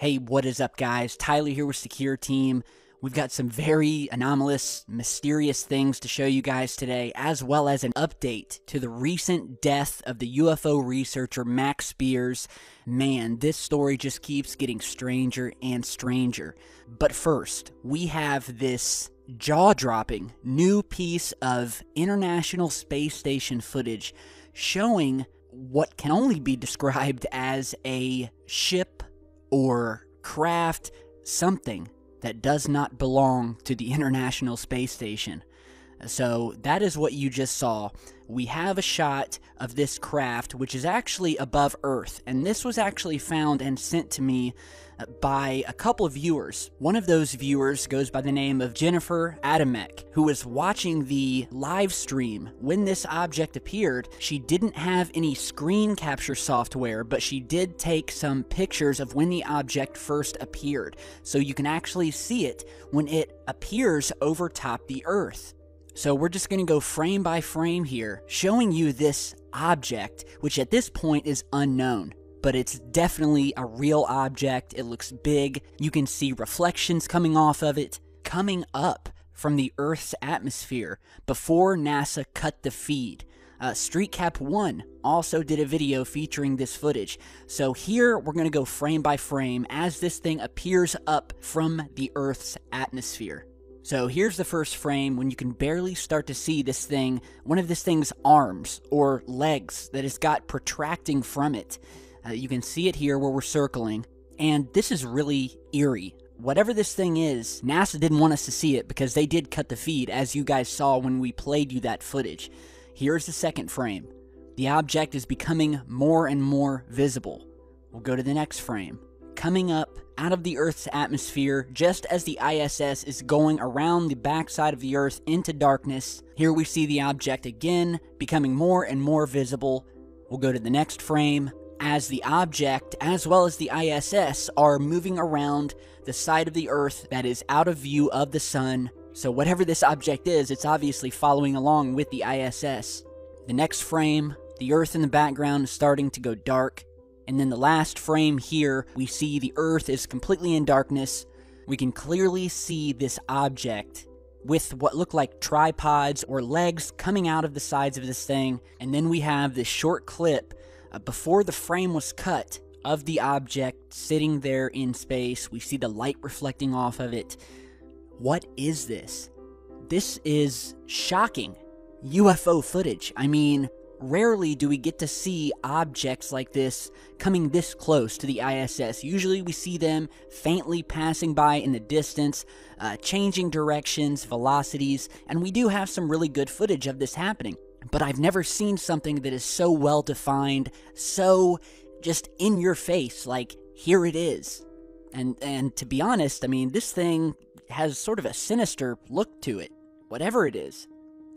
Hey, what is up, guys? Tyler here with Secure Team. We've got some very anomalous, mysterious things to show you guys today, as well as an update to the recent death of the UFO researcher Max Spears. Man, this story just keeps getting stranger and stranger. But first, we have this jaw-dropping new piece of International Space Station footage showing what can only be described as a ship or craft, something that does not belong to the International Space Station. So that is what you just saw. We have a shot of this craft, which is actually above Earth, and this was actually found and sent to me by a couple of viewers. One of those viewers goes by the name of Jennifer Adamek, who was watching the live stream when this object appeared. She didn't have any screen capture software, but she did take some pictures of when the object first appeared, so you can actually see it when it appears over top the Earth. So we're just going to go frame by frame here, showing you this object, which at this point is unknown. But it's definitely a real object. It looks big. You can see reflections coming off of it, coming up from the Earth's atmosphere before NASA cut the feed. StreetCap1 also did a video featuring this footage. So here we're going to go frame by frame as this thing appears up from the Earth's atmosphere. So here's the first frame when you can barely start to see this thing, one of this thing's arms or legs that it's got protracting from it. You can see it here where we're circling, and this is really eerie. Whatever this thing is, NASA didn't want us to see it because they did cut the feed, as you guys saw when we played you that footage. Here's the second frame. The object is becoming more and more visible. We'll go to the next frame. Coming up out of the Earth's atmosphere, just as the ISS is going around the backside of the Earth into darkness. Here we see the object again, becoming more and more visible. We'll go to the next frame. As the object, as well as the ISS, are moving around the side of the Earth that is out of view of the sun. So whatever this object is, it's obviously following along with the ISS. The next frame, the Earth in the background is starting to go dark. And then the last frame here, we see the Earth is completely in darkness. We can clearly see this object with what look like tripods or legs coming out of the sides of this thing. And then we have this short clip before the frame was cut of the object sitting there in space. We see the light reflecting off of it. What is this? This is shocking UFO footage. I mean, rarely do we get to see objects like this coming this close to the ISS. Usually we see them faintly passing by in the distance, changing directions, velocities, and we do have some really good footage of this happening. But I've never seen something that is so well defined, so just in your face, like here it is. And to be honest, I mean, this thing has sort of a sinister look to it, whatever it is.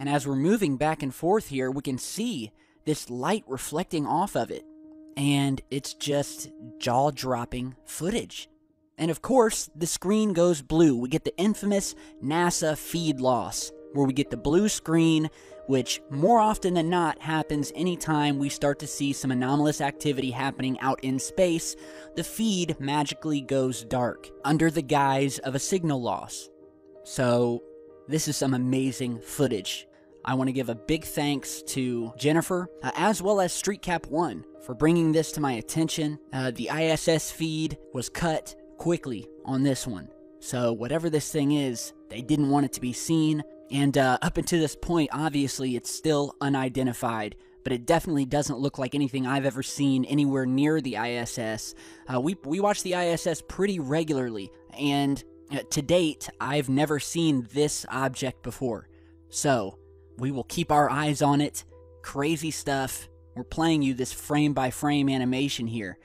And as we're moving back and forth here, we can see this light reflecting off of it. And it's just jaw-dropping footage. And of course, the screen goes blue. We get the infamous NASA feed loss, where we get the blue screen, which more often than not happens anytime we start to see some anomalous activity happening out in space. The feed magically goes dark under the guise of a signal loss. So this is some amazing footage. I want to give a big thanks to Jennifer, as well as StreetCap1 for bringing this to my attention. The ISS feed was cut quickly on this one. So whatever this thing is, they didn't want it to be seen. And up until this point, obviously, it's still unidentified, but it definitely doesn't look like anything I've ever seen anywhere near the ISS. We watch the ISS pretty regularly, and to date, I've never seen this object before. So we will keep our eyes on it. Crazy stuff. We're playing you this frame-by-frame animation here,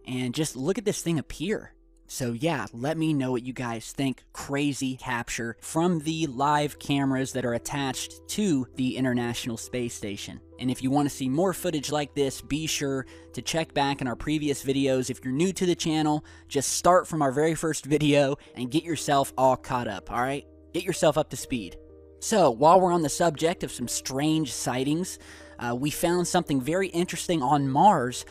and just look at this thing appear. So yeah, let me know what you guys think. Crazy capture from the live cameras that are attached to the International Space Station. And if you want to see more footage like this, be sure to check back in our previous videos. If you're new to the channel, just start from our very first video and get yourself all caught up, alright? Get yourself up to speed. So, while we're on the subject of some strange sightings, We found something very interesting on Mars,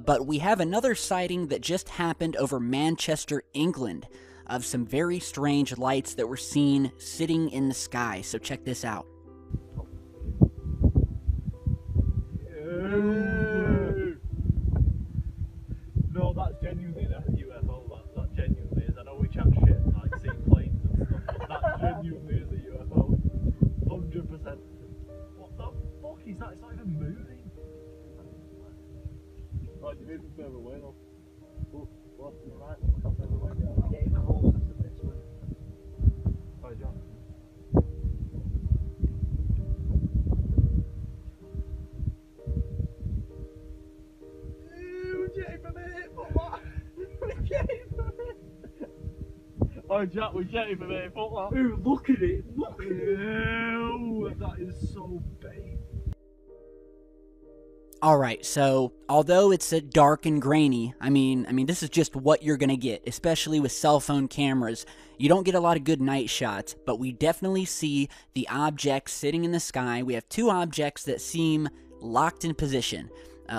but we have another sighting that just happened over Manchester, England, of some very strange lights that were seen sitting in the sky. So check this out. No, that's genuinely a UFO. That genuinely is. I know we chat shit like seeing planes and stuff, but that genuinely is a UFO. 100%. What the fuck is that? It's not even moving. Right, you're moving further away now. Oh, what? You're right. Come further away. Getting closer to this one. Right, John. Oh, Jack, we're getting from here. Ooh, look at it. Look at it. Ew, that is so big. Alright, so although it's dark and grainy, I mean, this is just what you're gonna get, especially with cell phone cameras. You don't get a lot of good night shots, but we definitely see the objects sitting in the sky. We have two objects that seem locked in position.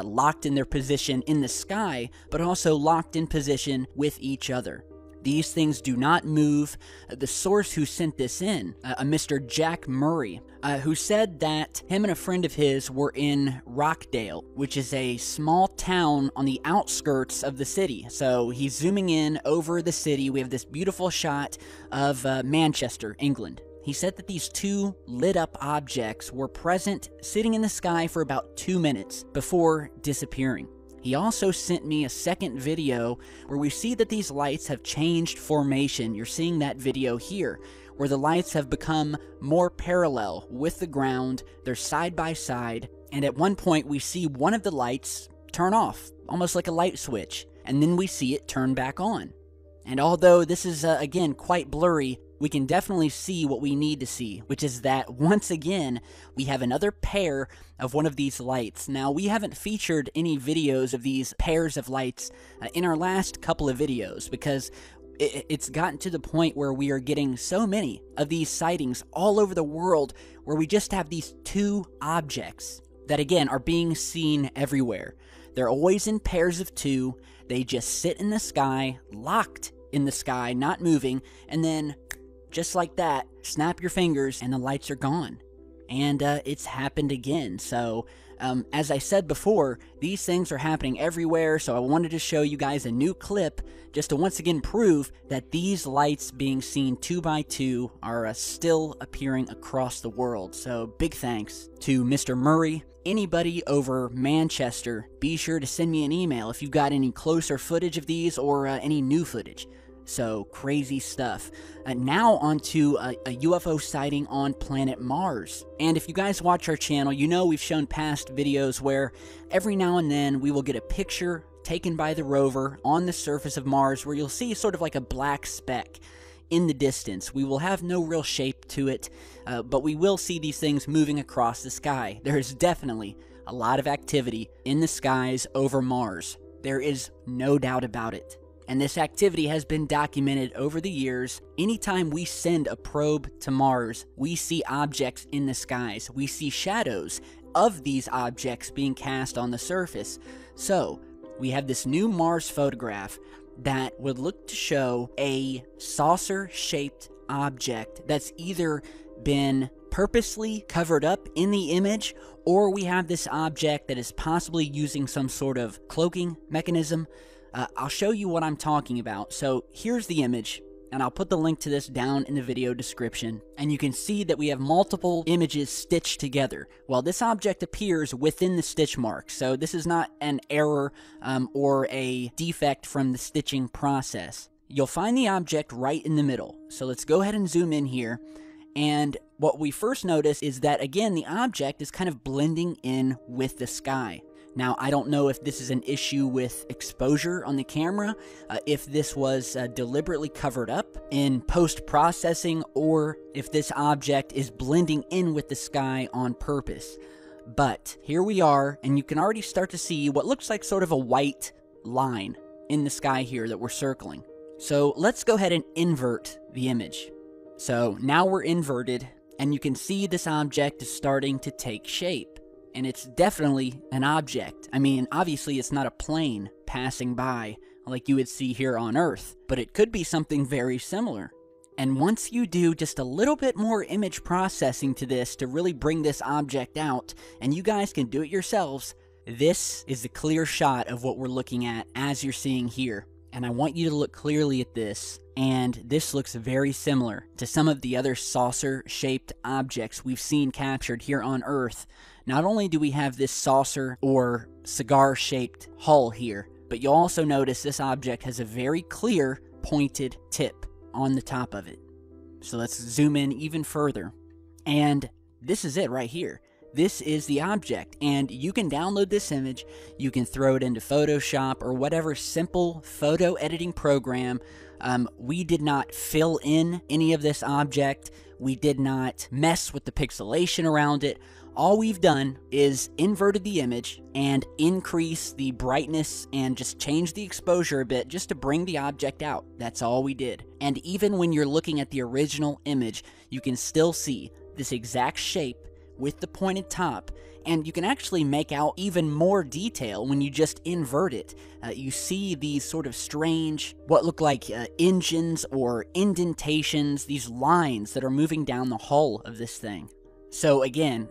Locked in their position in the sky, but also locked in position with each other. These things do not move. The source who sent this in, a Mr. Jack Murray, who said that him and a friend of his were in Rockdale, which is a small town on the outskirts of the city. So he's zooming in over the city. We have this beautiful shot of Manchester, England. He said that these two lit up objects were present sitting in the sky for about 2 minutes before disappearing. He also sent me a second video where we see that these lights have changed formation. You're seeing that video here, where the lights have become more parallel with the ground. They're side by side, and at one point we see one of the lights turn off, almost like a light switch, and then we see it turn back on. And although this is, again, quite blurry, we can definitely see what we need to see, which is that, once again, we have another pair of one of these lights. Now, we haven't featured any videos of these pairs of lights in our last couple of videos, because it's gotten to the point where we are getting so many of these sightings all over the world, where we just have these two objects that, again, are being seen everywhere. They're always in pairs of two. They just sit in the sky, locked in the sky, not moving, and then just like that, snap your fingers and the lights are gone. And it's happened again. So, as I said before, these things are happening everywhere, so I wanted to show you guys a new clip just to once again prove that these lights being seen 2 by 2 are still appearing across the world. So, big thanks to Mr. Murray. Anybody over Manchester, be sure to send me an email if you've got any closer footage of these or any new footage. So, crazy stuff. Now onto a UFO sighting on planet Mars. And if you guys watch our channel, you know we've shown past videos where every now and then we will get a picture taken by the rover on the surface of Mars where you'll see sort of like a black speck in the distance. We will have no real shape to it, but we will see these things moving across the sky. There is definitely a lot of activity in the skies over Mars. There is no doubt about it. And this activity has been documented over the years. Anytime we send a probe to Mars, we see objects in the skies. We see shadows of these objects being cast on the surface. So, we have this new Mars photograph that would look to show a saucer-shaped object that's either been purposely covered up in the image, or we have this object that is possibly using some sort of cloaking mechanism. I'll show you what I'm talking about. So here's the image, and I'll put the link to this down in the video description. And you can see that we have multiple images stitched together. Well, this object appears within the stitch marks, so this is not an error or a defect from the stitching process. You'll find the object right in the middle. So let's go ahead and zoom in here. And what we first notice is that, again, the object is kind of blending in with the sky. Now, I don't know if this is an issue with exposure on the camera, if this was deliberately covered up in post-processing, or if this object is blending in with the sky on purpose. But here we are, and you can already start to see what looks like sort of a white line in the sky here that we're circling. So let's go ahead and invert the image. So now we're inverted, and you can see this object is starting to take shape. and it's definitely an object. I mean, obviously it's not a plane passing by like you would see here on Earth, but it could be something very similar. And once you do just a little bit more image processing to this to really bring this object out, and you guys can do it yourselves, this is the clear shot of what we're looking at as you're seeing here. And I want you to look clearly at this, and this looks very similar to some of the other saucer-shaped objects we've seen captured here on Earth. Not only do we have this saucer or cigar-shaped hull here, but you'll also notice this object has a very clear pointed tip on the top of it. So let's zoom in even further. And this is it right here. This is the object, and you can download this image, you can throw it into Photoshop or whatever simple photo editing program. We did not fill in any of this object, we did not mess with the pixelation around it. All we've done is inverted the image and increase the brightness and just change the exposure a bit just to bring the object out. That's all we did. And even when you're looking at the original image, you can still see this exact shape with the pointed top, and you can actually make out even more detail when you just invert it. You see these sort of strange, what look like engines or indentations, these lines that are moving down the hull of this thing. So again,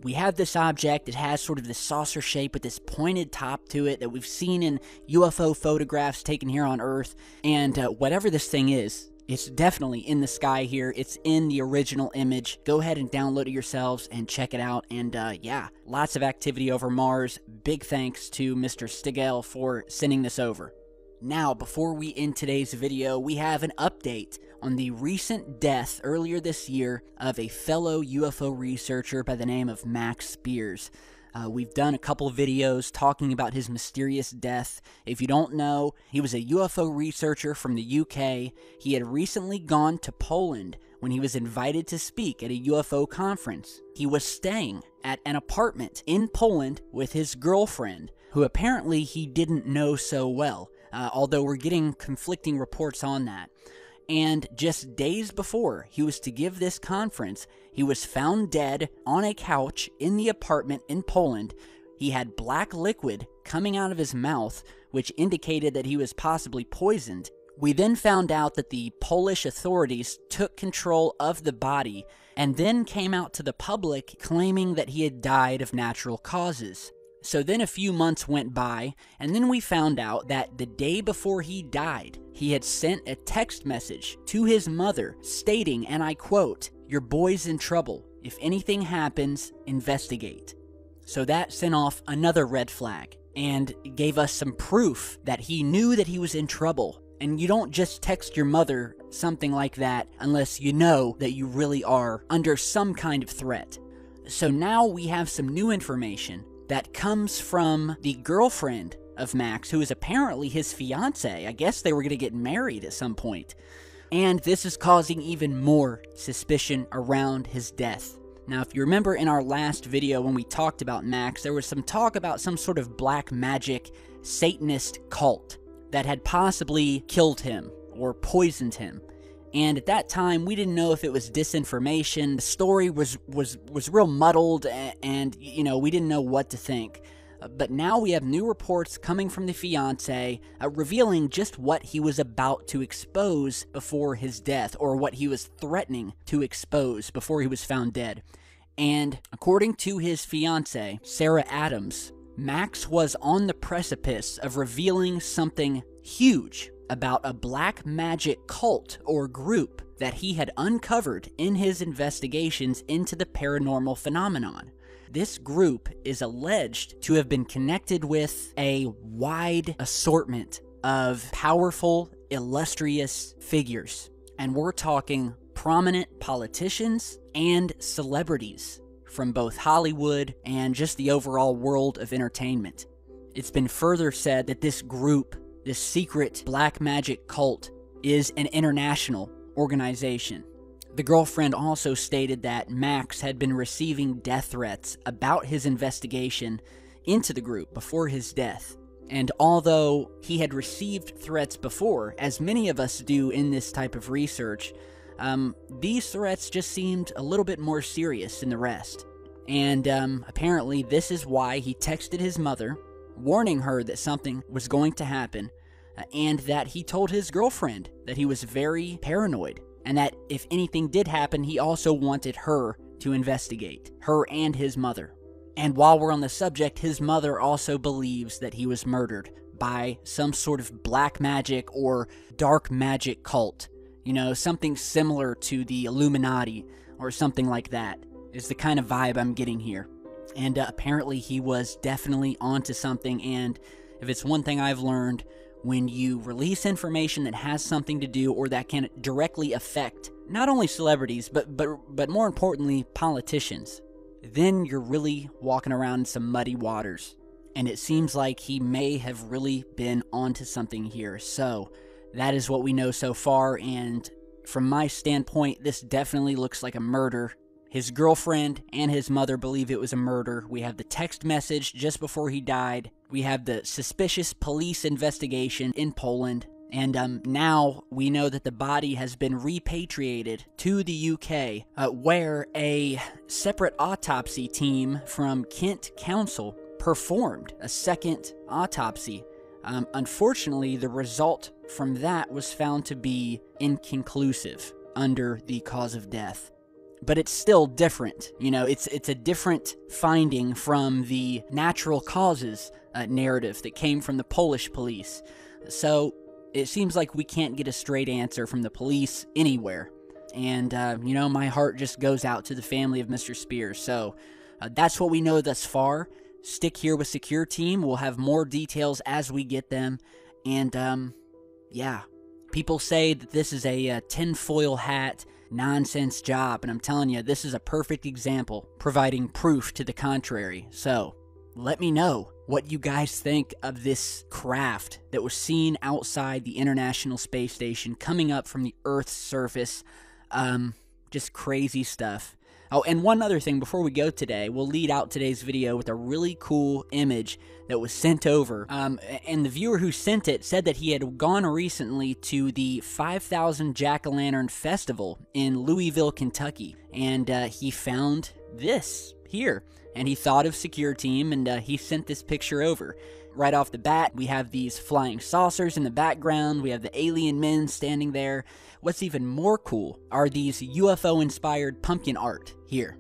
we have this object. It has sort of this saucer shape with this pointed top to it that we've seen in UFO photographs taken here on Earth. And whatever this thing is, it's definitely in the sky here. It's in the original image. Go ahead and download it yourselves and check it out. And yeah, lots of activity over Mars. Big thanks to Mr. Stigell for sending this over. Now, before we end today's video, we have an update on the recent death earlier this year of a fellow UFO researcher by the name of Max Spears. We've done a couple videos talking about his mysterious death. If you don't know, he was a UFO researcher from the UK. He had recently gone to Poland when he was invited to speak at a UFO conference. He was staying at an apartment in Poland with his girlfriend, who apparently he didn't know so well, although we're getting conflicting reports on that. And just days before he was to give this conference, he was found dead on a couch in the apartment in Poland. He had black liquid coming out of his mouth, which indicated that he was possibly poisoned. We then found out that the Polish authorities took control of the body and then came out to the public claiming that he had died of natural causes. So then a few months went by, and then we found out that the day before he died, he had sent a text message to his mother stating, and I quote, "Your boy's in trouble. If anything happens, investigate." So that sent off another red flag and gave us some proof that he knew that he was in trouble. And you don't just text your mother something like that unless you know that you really are under some kind of threat. So now we have some new information that comes from the girlfriend of Max, who is apparently his fiancé. I guess they were going to get married at some point. And this is causing even more suspicion around his death. Now, if you remember in our last video when we talked about Max, there was some talk about some sort of black magic Satanist cult that had possibly killed him or poisoned him. And at that time, we didn't know if it was disinformation. The story was real muddled, and you know, we didn't know what to think. But now we have new reports coming from the fiancé revealing just what he was about to expose before his death, or what he was threatening to expose before he was found dead. And according to his fiancée, Sarah Adams, Max was on the precipice of revealing something huge about a black magic cult or group that he had uncovered in his investigations into the paranormal phenomenon. This group is alleged to have been connected with a wide assortment of powerful, illustrious figures. And we're talking prominent politicians and celebrities from both Hollywood and just the overall world of entertainment. It's been further said that this group, this secret black magic cult, is an international organization. The girlfriend also stated that Max had been receiving death threats about his investigation into the group before his death. And although he had received threats before, as many of us do in this type of research, these threats just seemed a little bit more serious than the rest. And apparently this is why he texted his mother, warning her that something was going to happen, and that he told his girlfriend that he was very paranoid, and that if anything did happen, he also wanted her to investigate, her and his mother. And while we're on the subject, his mother also believes that he was murdered by some sort of black magic or dark magic cult. You know, something similar to the Illuminati or something like that is the kind of vibe I'm getting here. And apparently he was definitely onto something, and if it's one thing I've learned, when you release information that has something to do or that can directly affect not only celebrities, but more importantly, politicians, then you're really walking around in some muddy waters. And it seems like he may have really been onto something here. So that is what we know so far, and from my standpoint, this definitely looks like a murder. His girlfriend and his mother believe it was a murder. We have the text message just before he died. We have the suspicious police investigation in Poland. And now we know that the body has been repatriated to the UK, where a separate autopsy team from Kent Council performed a second autopsy. Unfortunately, the result from that was found to be inconclusive under the cause of death. But it's still different. You know, it's a different finding from the natural causes narrative that came from the Polish police. So it seems like we can't get a straight answer from the police anywhere. And, you know, my heart just goes out to the family of Mr. Spears. So that's what we know thus far. Stick here with Secure Team. We'll have more details as we get them. And, yeah, people say that this is a tinfoil hat nonsense job, and I'm telling you, this is a perfect example, providing proof to the contrary. So, let me know what you guys think of this craft that was seen outside the International Space Station coming up from the Earth's surface. Just crazy stuff. Oh, and one other thing before we go today, we'll lead out today's video with a really cool image that was sent over. And the viewer who sent it said that he had gone recently to the 5,000 Jack-o'-lantern Festival in Louisville, Kentucky. And he found this here. And he thought of Secure Team, and he sent this picture over. Right off the bat, we have these flying saucers in the background. We have the alien men standing there. What's even more cool are these UFO-inspired pumpkin art here,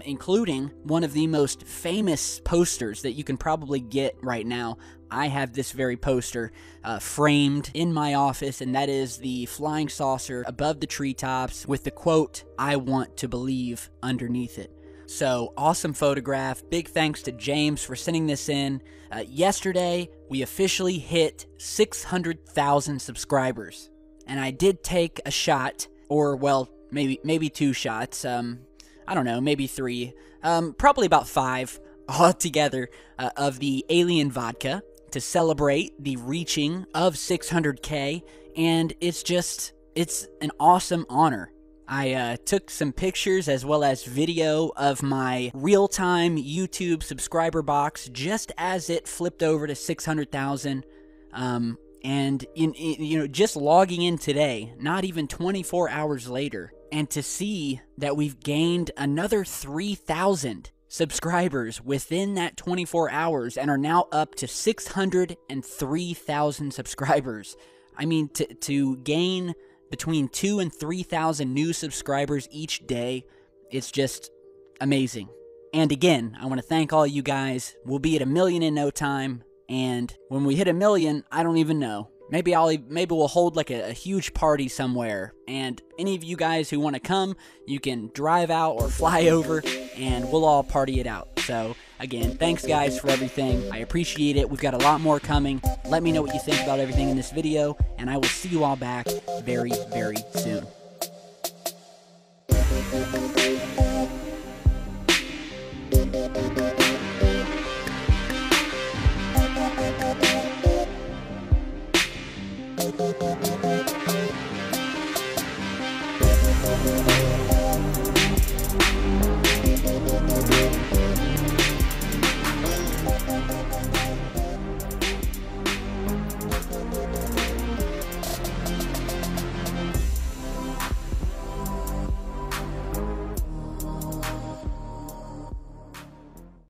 including one of the most famous posters that you can probably get right now. I have this very poster framed in my office, and that is the flying saucer above the treetops with the quote, "I want to believe," underneath it. So, awesome photograph. Big thanks to James for sending this in. Yesterday, we officially hit 600,000 subscribers. And I did take a shot, or, well, maybe two shots. I don't know, maybe three. Probably about 5 altogether of the alien vodka to celebrate the reaching of 600K. And it's an awesome honor. I took some pictures as well as video of my real-time YouTube subscriber box just as it flipped over to 600,000. And you know, just logging in today, not even 24 hours later, and to see that we've gained another 3,000 subscribers within that 24 hours and are now up to 603,000 subscribers. I mean, to gain between 2,000 and 3,000 new subscribers each day, it's just amazing. And again, I want to thank all you guys. We'll be at 1 million in no time, and when we hit 1 million, I don't even know. Maybe we'll hold like a huge party somewhere, and any of you guys who want to come, you can drive out or fly over, and we'll all party it out. So, again, thanks guys for everything. I appreciate it. We've got a lot more coming. Let me know what you think about everything in this video, and I will see you all back very, very soon.